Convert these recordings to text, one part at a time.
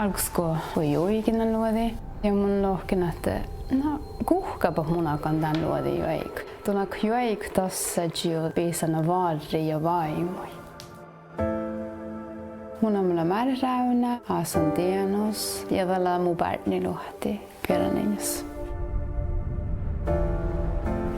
Alkusko kui juoigina luodi ja mun lohkin, että kuhkapa munakan tän luodi juoig. Tunak juoig tossa jiu piisana vaadri ja vaimoi. Mun on mulla Máret Rávná, asun tienus ja tällä mun bárdnái Luohti, Piera Niillasa.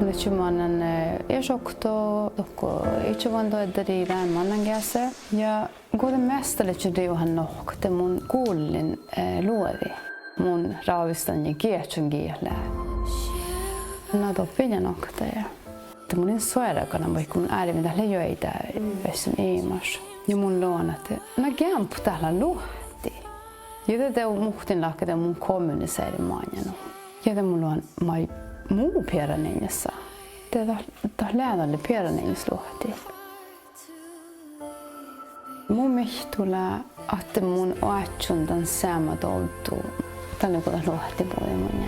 Nyt mä annan iežokto, tokko itsevanto edderi räämannankässä ja kuuden mestalit riuhan nohkte mun kuullin luodi mun raavistan ja kietsun kielää. Mä toppin ja nokta ja mun in suorakana vaikka mun äärimmin tällä joita vessun iimas. Ja mun luonat, kämpu täällä Luohti. Ja tätä Muhtin lahkata mun kommuniseeri maanjanu. Ja mun luon muu Piera Niillasa. Tätä lähdölle Piera Niillasa Luohti. Mun mihtula, että mun oatsundan sama dovdu. Tällä kun Luohti puoli mun.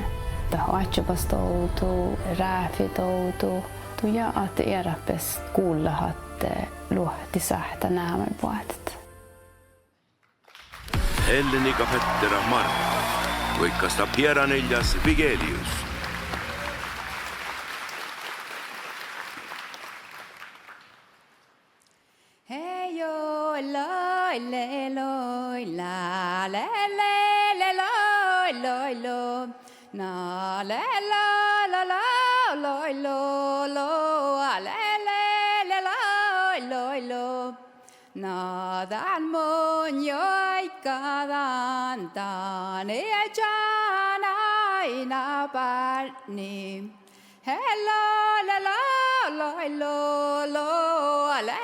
Tämä oatsupas dovdu, rääfi dovdu. Ja että eräpes kuullahat Luohti sähtä näämän puolet. Elleni kahettera Máret, vaikkasta Piera Niillas Wigelius. Hei yo loi le loi la le le le loi loi lo na le la la la loi lo lo le le le loi loi lo na dan mon yoi kadan tan e jana ina bárdnái hello la la loi lo lo le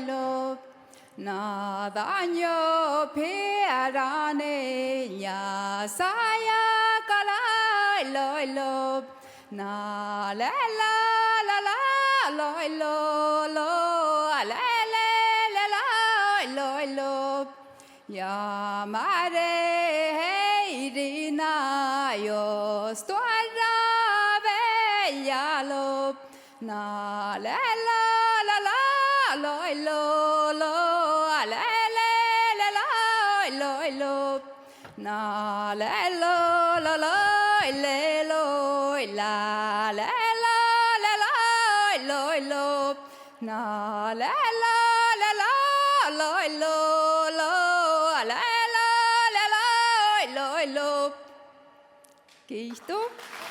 lo na daño Piera Niillasa ya kalai lo na le la la la lo le la lo ya Máret Eirina yo stuara bella lo na le la na le lo la le lo la le lo na le lo Kiitos.